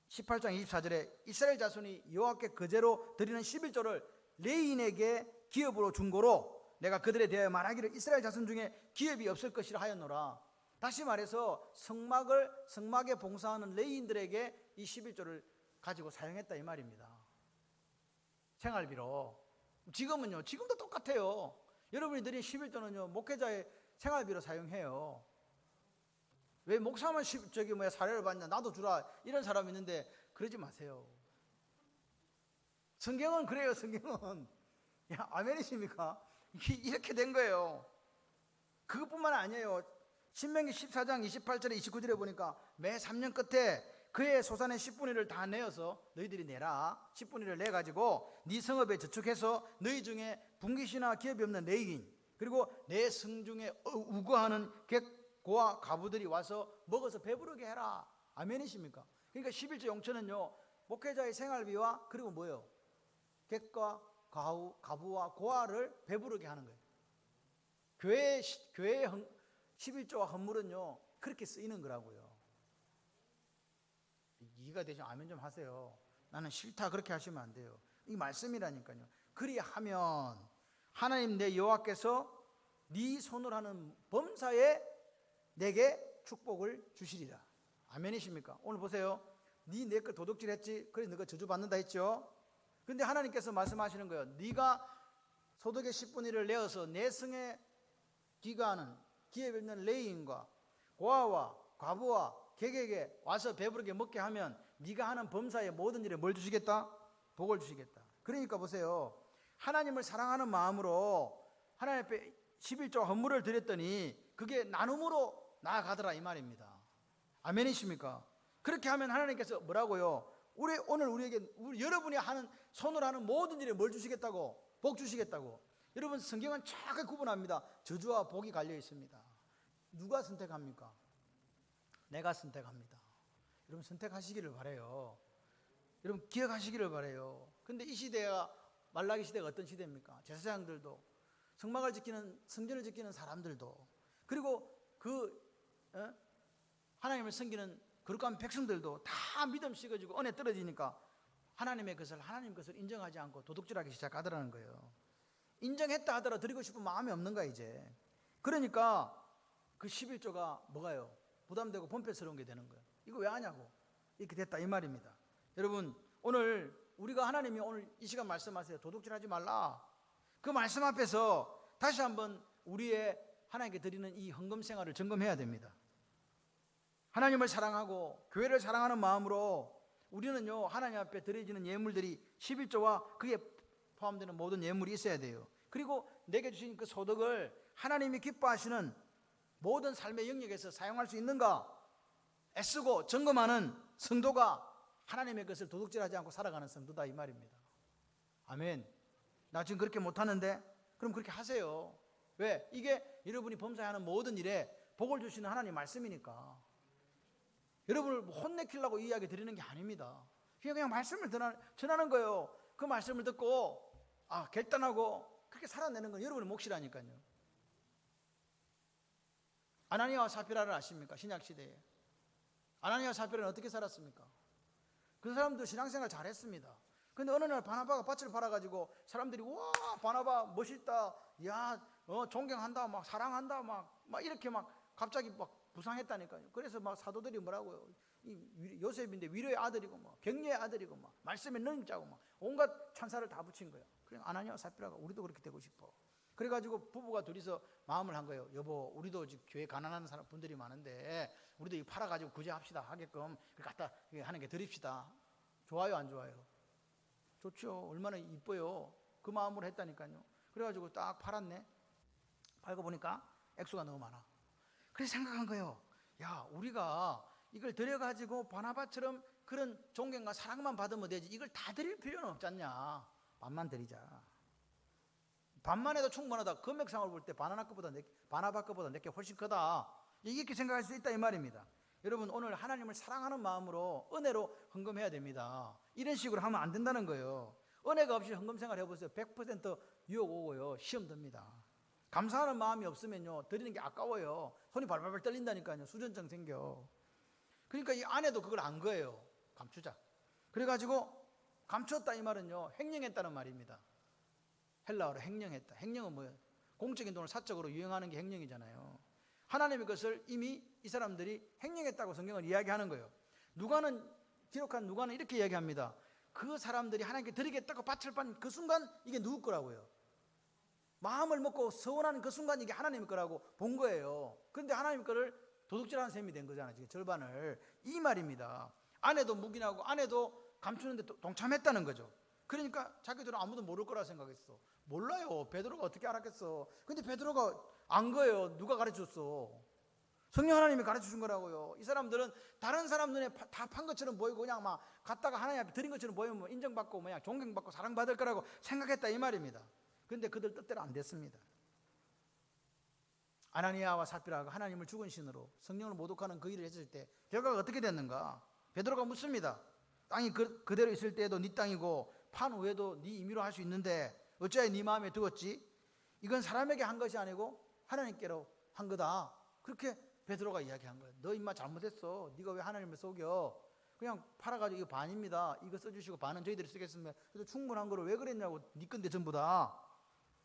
A: 24절에 이스라엘 자손이 여호와께 거제로 드리는 11조를 레인에게 기업으로 준 거로 내가 그들에 대하여 말하기를 이스라엘 자손 중에 기업이 없을 것이라 하였노라. 다시 말해서 성막에 봉사하는 레위인들에게 이 11조를 가지고 사용했다 이 말입니다. 생활비로. 지금도 똑같아요. 여러분이 드린 11조는요 목회자의 생활비로 사용해요. 왜 목사만 사례를 받냐, 나도 주라, 이런 사람이 있는데 그러지 마세요. 성경은 그래요. 성경은 아멘이십니까? 이렇게 된 거예요. 그것뿐만 아니에요. 신명기 14장 28절에 29절에 보니까 매 3년 끝에 그의 소산의 10분의 1을 다 내어서 너희들이 내라. 10분의 1을 내가지고 네 성읍에 저축해서 너희 중에 분깃이나 기업이 없는 레위인, 그리고 내 성중에 우거하는 객고와 가부들이 와서 먹어서 배부르게 해라. 아멘이십니까? 그러니까 11조 용처는요 목회자의 생활비와 그리고 뭐예요? 객과 가부와 고아를 배부르게 하는 거예요. 교회의 11조와 헌물은요 그렇게 쓰이는 거라고요. 이해가 되시면 아멘 좀 하세요. 나는 싫다 그렇게 하시면 안 돼요. 이 말씀이라니까요. 그리하면 하나님 내 여호와께서 네 손으로 하는 범사에 내게 축복을 주시리라. 아멘이십니까? 오늘 보세요. 네 내 걸 도둑질했지, 그래 너가 저주받는다 했죠. 근데 하나님께서 말씀하시는 거예요. 네가 소득의 10분의 1을 내어서 내 성에 기거하는 기업에 있는 레위인과 고아와 과부와 객에게 와서 배부르게 먹게 하면 네가 하는 범사의 모든 일에 뭘 주시겠다? 복을 주시겠다. 그러니까 보세요. 하나님을 사랑하는 마음으로 하나님 앞에 11조 헌물을 드렸더니 그게 나눔으로 나아가더라 이 말입니다. 아멘이십니까? 그렇게 하면 하나님께서 뭐라고요? 오늘 우리에게 여러분이 하는 손으로 하는 모든 일에 뭘 주시겠다고? 복 주시겠다고. 여러분 성경은 정확하게 구분합니다. 저주와 복이 갈려 있습니다. 누가 선택합니까? 내가 선택합니다. 여러분 선택하시기를 바라요. 여러분 기억하시기를 바라요. 근데 이 시대가 말라기 시대가 어떤 시대입니까? 제사장들도 성막을 지키는 성전을 지키는 사람들도 그리고 하나님을 섬기는 거룩한 백성들도 다 믿음 식어지고 은혜 떨어지니까 하나님 것을 인정하지 않고 도둑질하기 시작하더라는 거예요. 인정했다 하더라도 드리고 싶은 마음이 없는 거야 이제. 그러니까 그 11조가 뭐가요? 부담되고 본패스러운 게 되는 거예요. 이거 왜 하냐고 이렇게 됐다 이 말입니다. 여러분 오늘 우리가 하나님이 오늘 이 시간 말씀하세요. 도둑질하지 말라. 그 말씀 앞에서 다시 한번 우리의 하나님께 드리는 이 헌금 생활을 점검해야 됩니다. 하나님을 사랑하고 교회를 사랑하는 마음으로 우리는요 하나님 앞에 드려지는 예물들이 11조와 그에 포함되는 모든 예물이 있어야 돼요. 그리고 내게 주신 그 소득을 하나님이 기뻐하시는 모든 삶의 영역에서 사용할 수 있는가 애쓰고 점검하는 성도가 하나님의 것을 도둑질하지 않고 살아가는 성도다 이 말입니다. 아멘. 나 지금 그렇게 못하는데 그럼 그렇게 하세요. 왜? 이게 여러분이 범사하는 모든 일에 복을 주시는 하나님 말씀이니까. 여러분을 혼내키려고 이 이야기 드리는 게 아닙니다. 그냥 말씀을 전하는 거예요. 그 말씀을 듣고 결단하고 그렇게 살아내는 건 여러분의 몫이라니까요. 아나니아와 사피라를 아십니까? 신약시대에 아나니아와 사피라는 어떻게 살았습니까? 그 사람도 신앙생활 잘했습니다. 근데 어느 날 바나바가 밭을 팔아가지고 사람들이 와 바나바 멋있다, 야 존경한다, 막 사랑한다, 막 이렇게 막 갑자기 막 부상했다니까요. 그래서 막 사도들이 뭐라고요? 이 요셉인데 위로의 아들이고 막 격려의 아들이고 막 말씀의 능자고 막 온갖 찬사를 다 붙인 거예요. 그래 아나니아와 사피라가 우리도 그렇게 되고 싶어. 그래가지고 부부가 둘이서 마음을 한 거예요. 여보, 우리도 지금 교회 가난한 사람 분들이 많은데 우리도 이거 팔아가지고 구제합시다 하게끔 갖다 하는 게 드립시다. 좋아요, 안 좋아요? 좋죠. 얼마나 이뻐요. 그 마음으로 했다니까요. 그래가지고 딱 팔았네. 팔고 보니까 액수가 너무 많아. 그래서 생각한 거예요. 야, 우리가 이걸 드려가지고 바나바처럼 그런 존경과 사랑만 받으면 되지 이걸 다 드릴 필요는 없지 않냐. 반만 드리자. 반만 해도 충분하다. 금액상을 볼 때 바나바 것보다 내게 훨씬 크다. 이렇게 생각할 수 있다 이 말입니다. 여러분 오늘 하나님을 사랑하는 마음으로 은혜로 헌금해야 됩니다. 이런 식으로 하면 안 된다는 거예요. 은혜가 없이 헌금 생활 해보세요. 100% 유혹 오고요. 시험 듭니다. 감사하는 마음이 없으면요 드리는 게 아까워요. 손이 발발발 떨린다니까요. 수전증 생겨. 그러니까 이 아내도 그걸 안 거예요. 감추자. 그래가지고 감췄다 이 말은요 횡령했다는 말입니다. 헬라어로 횡령했다. 횡령은 뭐예요? 공적인 돈을 사적으로 유용하는 게 횡령이잖아요. 하나님의 것을 이미 이 사람들이 횡령했다고 성경을 이야기하는 거예요. 기록한 누가는 이렇게 이야기합니다. 그 사람들이 하나님께 드리겠다고 밭을 판 그 순간 이게 누구 거라고요? 마음을 먹고 서원하는 그 순간 이게 하나님의 거라고 본 거예요. 그런데 하나님의 거를 도둑질하는 셈이 된 거잖아요. 지금 절반을. 이 말입니다. 아내도 묵인하고 아내도 감추는데 동참했다는 거죠. 그러니까 자기들은 아무도 모를 거라 생각했어. 몰라요. 베드로가 어떻게 알았겠어. 근데 베드로가 안 거예요. 누가 가르쳐줬어? 성령 하나님이 가르쳐준 거라고요. 이 사람들은 다른 사람 눈에 다 판 것처럼 보이고 그냥 막 갔다가 하나님 앞에 드린 것처럼 보이면 인정받고 그냥 존경받고 사랑받을 거라고 생각했다 이 말입니다. 그런데 그들 뜻대로 안 됐습니다. 아나니아와 사피라가 하나님을 죽은 신으로 성령을 모독하는 그 일을 했을 때 결과가 어떻게 됐는가? 베드로가 묻습니다. 땅이 그대로 있을 때에도 네 땅이고 판 후에도 네 임의로 할 수 있는데 어찌하여 네 마음에 두었지? 이건 사람에게 한 것이 아니고 하나님께로 한 거다. 그렇게 베드로가 이야기한 거예요. 너 임마 잘못했어. 네가 왜 하나님을 속여? 그냥 팔아가지고 이거 반입니다. 이거 써주시고 반은 저희들이 쓰겠습니다. 그래서 충분한 거를 왜 그랬냐고. 네 건데 전부 다.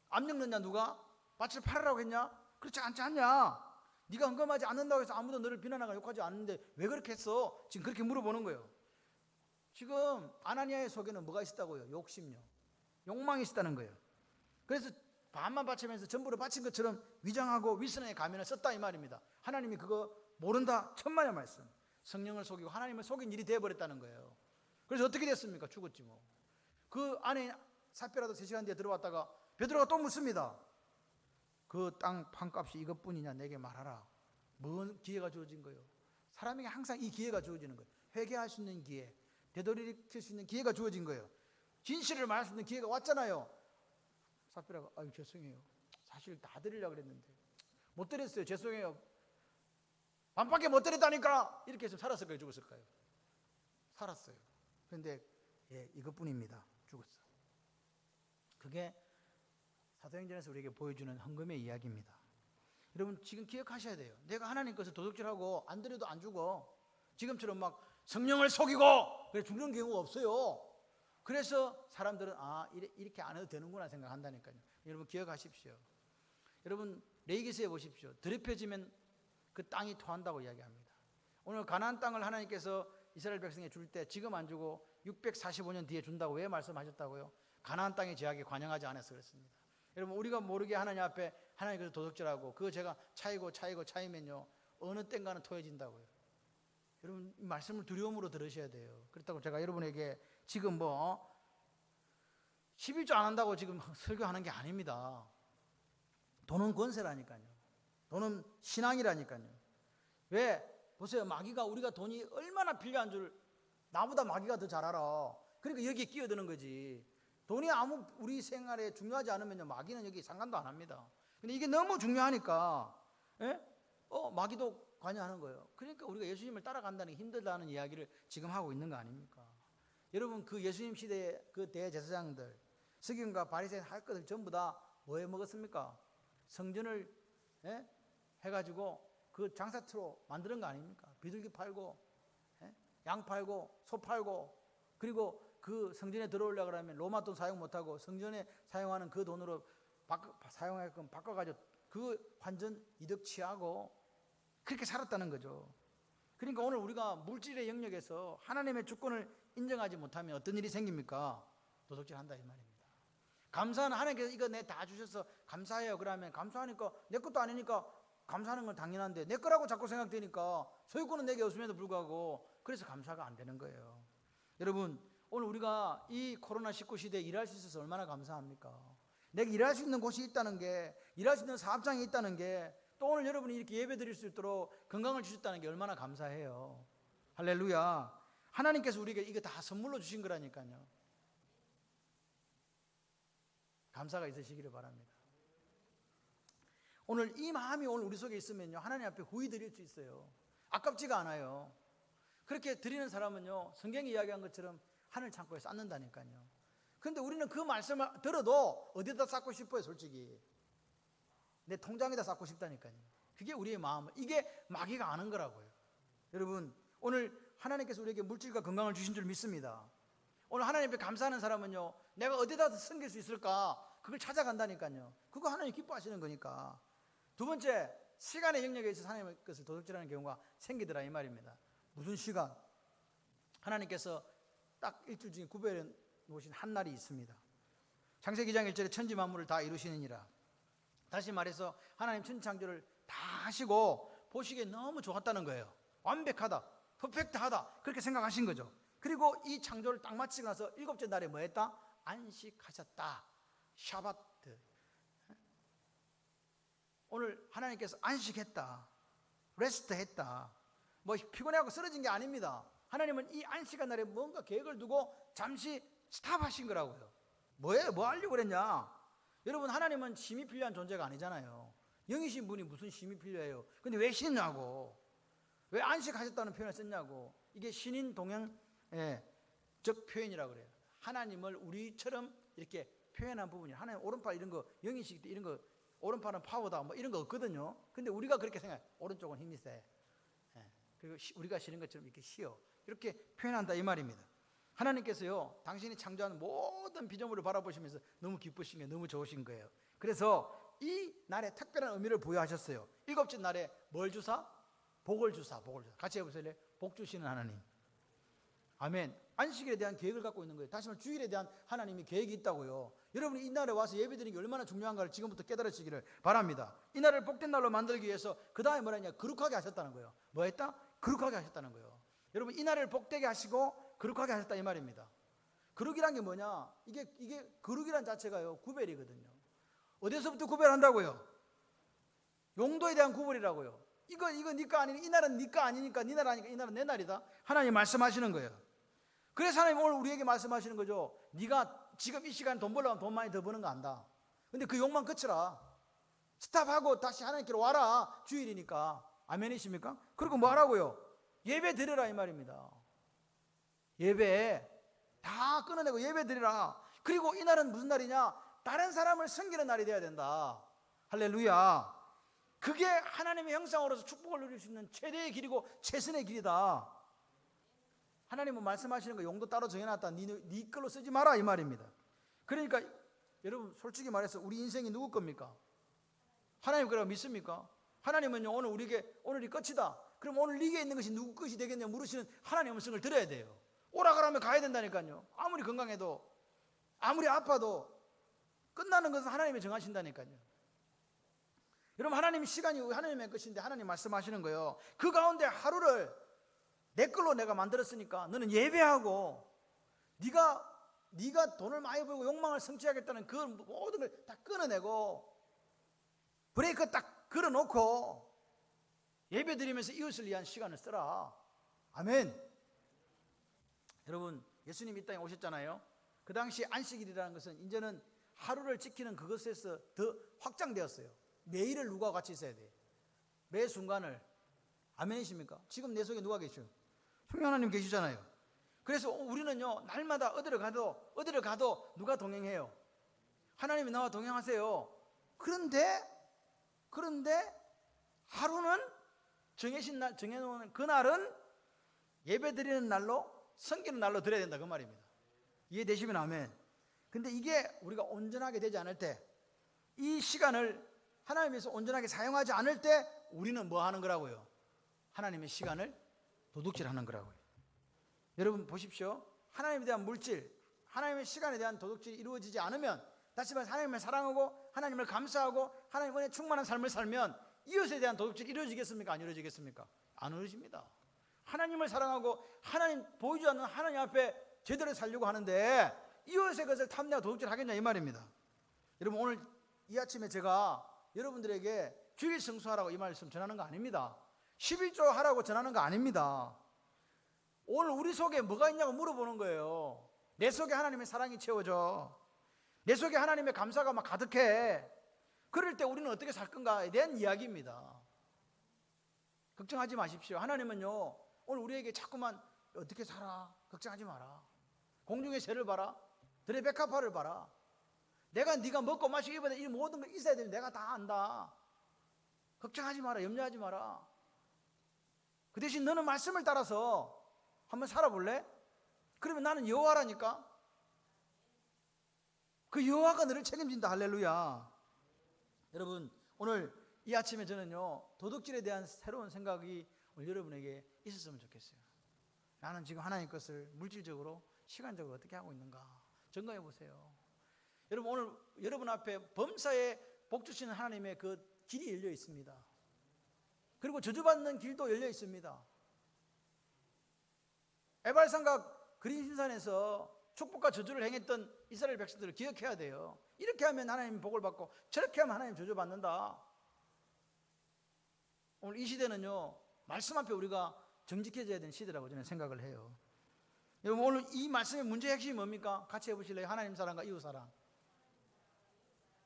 A: 안 읽느냐 누가? 밭을 팔으라고 했냐? 그렇지 않지 않냐? 네가 헌금하지 않는다고 해서 아무도 너를 비난하거나 욕하지 않는데 왜 그렇게 했어? 지금 그렇게 물어보는 거예요. 지금 아나니아의 속에는 뭐가 있었다고요? 욕심요. 욕망이 있었다는 거예요. 그래서 반만 바치면서 전부를 바친 것처럼 위장하고 윌슨의 가면을 썼다 이 말입니다. 하나님이 그거 모른다 천만의 말씀. 성령을 속이고 하나님을 속인 일이 되어버렸다는 거예요. 그래서 어떻게 됐습니까? 죽었지 뭐. 그 안에 삿배라도 3시간 뒤에 들어왔다가 베드로가 또 묻습니다. 그 땅 판값이 이것뿐이냐 내게 말하라. 뭔 기회가 주어진 거예요? 사람에게 항상 이 기회가 주어지는 거예요. 회개할 수 있는 기회, 되돌이킬 수 있는 기회가 주어진 거예요. 진실을 말할 수 있는 기회가 왔잖아요. 삿배라가 아유 죄송해요. 사실 다 드리려고 그랬는데 못 드렸어요. 죄송해요. 반밖에 못 드렸다니까. 이렇게 해서 살았을까요? 죽었을까요? 살았어요. 그런데 이것뿐입니다. 죽었어. 그게 사도행전에서 우리에게 보여주는 헌금의 이야기입니다. 여러분 지금 기억하셔야 돼요. 내가 하나님 것을 도둑질하고 안 드려도 안 죽어. 지금처럼 막 성령을 속이고 그래 죽는 경우가 없어요. 그래서 사람들은 이렇게 안 해도 되는구나 생각한다니까요. 여러분 기억하십시오. 여러분 레위기서에 보십시오. 더럽혀지면 그 땅이 토한다고 이야기합니다. 오늘 가나안 땅을 하나님께서 이스라엘 백성에 줄 때 지금 안 주고 645년 뒤에 준다고 왜 말씀하셨다고요? 가나안 땅의 제약에 관영하지 않아서 그렇습니다. 여러분 우리가 모르게 하나님 앞에 하나님께서 도둑질하고 그거 제가 차이면요 어느 땐가는 토해진다고요. 여러분 이 말씀을 두려움으로 들으셔야 돼요. 그렇다고 제가 여러분에게 지금 11조 안 한다고 지금 설교하는 게 아닙니다. 돈은 권세라니까요. 돈은 신앙이라니까요. 왜? 보세요. 마귀가 우리가 돈이 얼마나 필요한 줄 나보다 마귀가 더 잘 알아. 그러니까 여기에 끼어드는 거지. 돈이 아무 우리 생활에 중요하지 않으면요 마귀는 여기 상관도 안 합니다. 근데 이게 너무 중요하니까 마귀도 관여하는 거예요. 그러니까 우리가 예수님을 따라간다는 게 힘들다는 이야기를 지금 하고 있는 거 아닙니까? 여러분 그 예수님 시대의 그 대제사장들 서기관과 바리새인 할 것을 전부 다 뭐해 먹었습니까? 성전을 해가지고 그 장사처로 만드는 거 아닙니까? 비둘기 팔고 양 팔고 소 팔고 그리고 그 성전에 들어오려고 하면 로마 돈 사용 못하고 성전에 사용하는 그 돈으로 사용하게끔 바꿔가지고 그 완전 이득 취하고 그렇게 살았다는 거죠. 그러니까 오늘 우리가 물질의 영역에서 하나님의 주권을 인정하지 못하면 어떤 일이 생깁니까? 도둑질 한다 이 말입니다. 감사는 하나님께서 이거 내 다 주셔서 감사해요. 그러면 감사하니까 내 것도 아니니까 감사하는 건 당연한데 내 거라고 자꾸 생각되니까 소유권은 내게 없음에도 불구하고 그래서 감사가 안 되는 거예요. 여러분 오늘 우리가 이 코로나19 시대에 일할 수 있어서 얼마나 감사합니까? 내가 일할 수 있는 곳이 있다는 게 일할 수 있는 사업장이 있다는 게 또 오늘 여러분이 이렇게 예배 드릴 수 있도록 건강을 주셨다는 게 얼마나 감사해요. 할렐루야. 하나님께서 우리에게 이거 다 선물로 주신 거라니까요. 감사가 있으시기를 바랍니다. 오늘 이 마음이 오늘 우리 속에 있으면요 하나님 앞에 후히 드릴 수 있어요. 아깝지가 않아요. 그렇게 드리는 사람은요 성경이 이야기한 것처럼 하늘 창고에 쌓는다니까요. 그런데 우리는 그 말씀을 들어도 어디다 쌓고 싶어요? 솔직히 내 통장에다 쌓고 싶다니까요. 그게 우리의 마음. 이게 마귀가 아는 거라고요. 여러분 오늘 하나님께서 우리에게 물질과 건강을 주신 줄 믿습니다. 오늘 하나님 앞에 감사하는 사람은요 내가 어디다 섬길 수 있을까 그걸 찾아간다니까요. 그거 하나님 기뻐하시는 거니까. 두 번째 시간의 영역에 있어서 하나님의 것을 도둑질하는 경우가 생기더라 이 말입니다. 무슨 시간? 하나님께서 딱 일주일 중에 구별해 놓으신 한 날이 있습니다. 창세기 2장 1절에 천지 만물을 다 이루시느니라. 다시 말해서 하나님 천지창조를 다 하시고 보시기에 너무 좋았다는 거예요. 완벽하다, 퍼펙트하다 그렇게 생각하신 거죠. 그리고 이 창조를 딱 마치고 나서 일곱째 날에 뭐 했다? 안식하셨다. 샤바트. 오늘 하나님께서 안식했다. 레스트했다. 뭐 피곤해하고 쓰러진 게 아닙니다. 하나님은 이 안식한 날에 뭔가 계획을 두고 잠시 스탑하신 거라고요. 뭐예요? 뭐 하려고 그랬냐? 여러분 하나님은 쉼이 필요한 존재가 아니잖아요. 영이신 분이 무슨 쉼이 필요해요? 근데 왜 쉬냐고. 왜 안식하셨다는 표현을 썼냐고. 이게 신인 동행적 표현이라고 그래요. 하나님을 우리처럼 이렇게 표현한 부분이 하나님 오른팔 이런 거 영이식 이런 거 오른팔은 파워다 뭐 이런 거 없거든요. 근데 우리가 그렇게 생각해. 오른쪽은 힘이 세. 그리고 우리가 쉬는 것처럼 이렇게 쉬어. 이렇게 표현한다 이 말입니다. 하나님께서요 당신이 창조한 모든 피조물을 바라보시면서 너무 기쁘신 게 너무 좋으신 거예요. 그래서 이 날에 특별한 의미를 부여하셨어요. 일곱째 날에 뭘 주사? 복을 주사. 복을 주사. 같이 해보세요. 복 주시는 하나님. 아멘. 안식일에 대한 계획을 갖고 있는 거예요. 다시 말해 주일에 대한 하나님이 계획이 있다고요. 여러분이 이 날에 와서 예배드리는 게 얼마나 중요한가를 지금부터 깨달으시기를 바랍니다. 이 날을 복된 날로 만들기 위해서 그 다음에 뭐라 했냐? 거룩하게 하셨다는 거예요. 뭐 했다? 거룩하게 하셨다는 거예요. 여러분 이 날을 복되게 하시고 거룩하게 하셨다 이 말입니다. 거룩이란 게 뭐냐? 이게 거룩이란 자체가요, 구별이거든요. 어디서부터 구별한다고요? 용도에 대한 구별이라고요. 이거 니가 아니니, 이 날은 니가 아니니까 니 날 아니니까 이 날은 내 날이다. 하나님 말씀하시는 거예요. 그래서 하나님 오늘 우리에게 말씀하시는 거죠. 네가 지금 이 시간 돈 벌려면 돈 많이 더 버는 거 안다. 근데 그 욕망 그쳐라. 스탑하고 다시 하나님께로 와라. 주일이니까. 아멘이십니까? 그리고 뭐 하라고요? 예배 드려라 이 말입니다. 예배 다 끊어내고 예배 드리라. 그리고 이 날은 무슨 날이냐? 다른 사람을 섬기는 날이 돼야 된다. 할렐루야. 그게 하나님의 형상으로서 축복을 누릴 수 있는 최대의 길이고 최선의 길이다. 하나님은 말씀하시는 거 용도 따로 정해놨다. 네 걸로 쓰지 마라 이 말입니다. 그러니까 여러분 솔직히 말해서 우리 인생이 누구 겁니까? 하나님 거라고 믿습니까? 하나님은요 오늘 우리에게 오늘이 끝이다. 그럼 오늘 네게 있는 것이 누구 것이 되겠냐 물으시는 하나님의 음성을 들어야 돼요. 오라 가라면 가야 된다니까요. 아무리 건강해도 아무리 아파도 끝나는 것은 하나님이 정하신다니까요. 여러분 하나님 시간이 하나님의 것인데 하나님 말씀하시는 거예요. 그 가운데 하루를 내 걸로 내가 만들었으니까 너는 예배하고 네가 돈을 많이 벌고 욕망을 성취하겠다는 그 모든 걸 다 끊어내고 브레이크 딱 걸어놓고 예배 드리면서 이웃을 위한 시간을 쓰라. 아멘. 여러분 예수님 이 땅에 오셨잖아요. 그 당시 안식일이라는 것은 이제는 하루를 지키는 그것에서 더 확장되었어요. 매일을 누가 같이 있어야 돼. 매 순간을. 아멘이십니까? 지금 내 속에 누가 계셔? 성령 하나님 계시잖아요. 그래서 우리는요 날마다 어디를 가도 누가 동행해요? 하나님이 나와 동행하세요. 그런데 하루는 정해놓은 그날은 예배드리는 날로 섬기는 날로 드려야 된다 그 말입니다. 이해되시면 아멘. 근데 이게 우리가 온전하게 되지 않을 때, 이 시간을 하나님께서 온전하게 사용하지 않을 때 우리는 뭐 하는 거라고요? 하나님의 시간을 도둑질하는 거라고요. 여러분 보십시오. 하나님에 대한 물질, 하나님의 시간에 대한 도둑질이 이루어지지 않으면, 다시 말해서 하나님을 사랑하고 하나님을 감사하고 하나님 은혜 충만한 삶을 살면 이웃에 대한 도둑질이 이루어지겠습니까? 안 이루어지겠습니까? 안 이루어집니다. 하나님을 사랑하고 하나님 보이지 않는 하나님 앞에 제대로 살려고 하는데 이웃의 것을 탐내어 도둑질 하겠냐 이 말입니다. 여러분 오늘 이 아침에 제가 여러분들에게 주일 성수하라고 이 말씀 전하는 거 아닙니다. 11조 하라고 전하는 거 아닙니다. 오늘 우리 속에 뭐가 있냐고 물어보는 거예요. 내 속에 하나님의 사랑이 채워져. 내 속에 하나님의 감사가 막 가득해. 그럴 때 우리는 어떻게 살 건가에 대한 이야기입니다. 걱정하지 마십시오. 하나님은요 오늘 우리에게 자꾸만 어떻게 살아? 걱정하지 마라. 공중의 새를 봐라. 들의 백합화를 봐라. 네가 먹고 마시고 입어야 이 모든 거 있어야 되는 내가 다 안다. 걱정하지 마라. 염려하지 마라. 그 대신 너는 말씀을 따라서 한번 살아볼래? 그러면 나는 여호와라니까. 그 여호와가 너를 책임진다. 할렐루야. 여러분 오늘 이 아침에 저는요 도둑질에 대한 새로운 생각이 오늘 여러분에게 있었으면 좋겠어요. 나는 지금 하나님 것을 물질적으로 시간적으로 어떻게 하고 있는가 점검해 보세요. 여러분 오늘 여러분 앞에 범사에 복 주시는 하나님의 그 길이 열려 있습니다. 그리고 저주받는 길도 열려 있습니다. 에발산과 그린신산에서 축복과 저주를 행했던 이스라엘 백성들을 기억해야 돼요. 이렇게 하면 하나님 복을 받고 저렇게 하면 하나님 저주받는다. 오늘 이 시대는요 말씀 앞에 우리가 정직해져야 되는 시대라고 저는 생각을 해요. 여러분 오늘 이 말씀의 문제의 핵심이 뭡니까? 같이 해보실래요? 하나님 사랑과 이웃 사랑.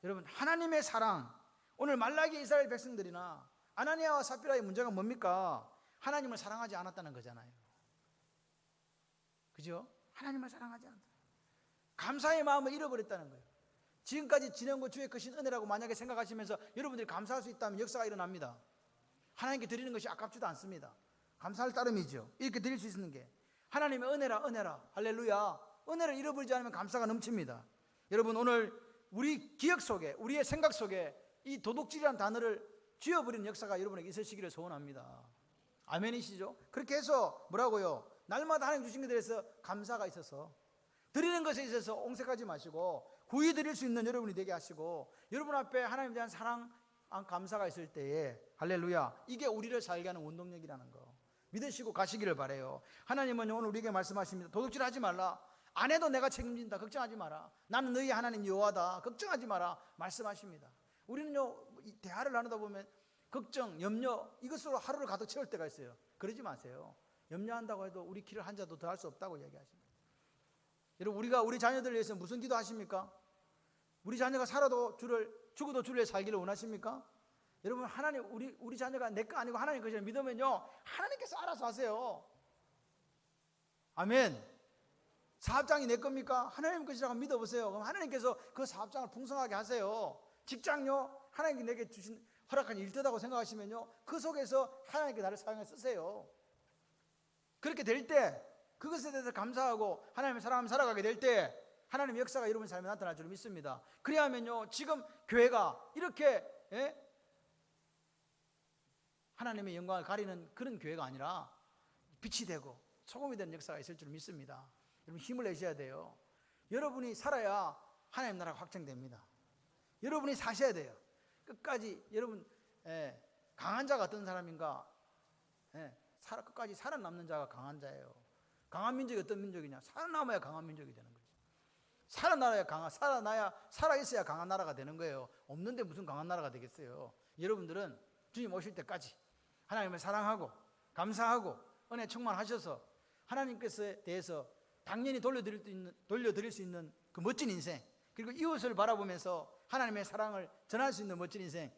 A: 여러분 하나님의 사랑, 오늘 말라기 이스라엘 백성들이나 아나니아와 삽비라의 문제가 뭡니까? 하나님을 사랑하지 않았다는 거잖아요. 그죠? 하나님을 사랑하지 않았다. 감사의 마음을 잃어버렸다는 거예요. 지금까지 지내온 주의 크신 은혜라고 만약에 생각하시면서 여러분들이 감사할 수 있다면 역사가 일어납니다. 하나님께 드리는 것이 아깝지도 않습니다. 감사할 따름이죠. 이렇게 드릴 수 있는 게 하나님의 은혜라. 할렐루야. 은혜를 잃어버리지 않으면 감사가 넘칩니다. 여러분 오늘 우리 기억 속에, 우리의 생각 속에 이 도둑질이라는 단어를 쥐어버리는 역사가 여러분에게 있으시기를 소원합니다. 아멘이시죠? 그렇게 해서 뭐라고요? 날마다 하나님 주신 것에 대해서 감사가 있어서 드리는 것에 있어서 옹색하지 마시고 구히 드릴 수 있는 여러분이 되게 하시고, 여러분 앞에 하나님에 대한 사랑, 감사가 있을 때에 할렐루야, 이게 우리를 살게 하는 원동력이라는 거 믿으시고 가시기를 바라요. 하나님은 오늘 우리에게 말씀하십니다. 도둑질하지 말라. 안 해도 내가 책임진다. 걱정하지 마라. 나는 너희 하나님 여호와다. 걱정하지 마라. 말씀하십니다. 우리는요, 이 대화를 나누다 보면 걱정, 염려 이것으로 하루를 가득 채울 때가 있어요. 그러지 마세요. 염려한다고 해도 우리 길을 한 자도 더 할 수 없다고 얘기하십니다. 여러분, 우리가 우리 자녀들을 위해서 무슨 기도하십니까? 우리 자녀가 살아도 죽어도 주를 위해 살기를 원하십니까? 여러분, 하나님, 우리 자녀가 내 거 아니고 하나님 것이라 믿으면요, 하나님께서 알아서 하세요. 아멘. 사업장이 내 겁니까? 하나님 것이라고 믿어보세요. 그럼 하나님께서 그 사업장을 풍성하게 하세요. 직장요, 하나님께 내게 주신 허락한 일터다고 생각하시면요, 그 속에서 하나님께 나를 사용해 쓰세요. 그렇게 될 때, 그것에 대해서 감사하고 하나님의 사랑하며 살아가게 될 때 하나님의 역사가 여러분 삶에 나타날 줄 믿습니다. 그래야면요, 지금 교회가 이렇게 하나님의 영광을 가리는 그런 교회가 아니라 빛이 되고 소금이 되는 역사가 있을 줄 믿습니다. 여러분, 힘을 내셔야 돼요. 여러분이 살아야 하나님 나라가 확정됩니다. 여러분이 사셔야 돼요. 끝까지. 여러분, 강한 자가 어떤 사람인가? 끝까지 살아남는 자가 강한 자예요. 강한 민족이 어떤 민족이냐? 살아남아야 강한 민족이 되는 거죠. 살아있어야 강한 나라가 되는 거예요. 없는데 무슨 강한 나라가 되겠어요? 여러분들은 주님 오실 때까지 하나님을 사랑하고 감사하고 은혜 충만하셔서 하나님께서 대해서 당연히 돌려드릴 수 있는 그 멋진 인생, 그리고 이웃을 바라보면서 하나님의 사랑을 전할 수 있는 멋진 인생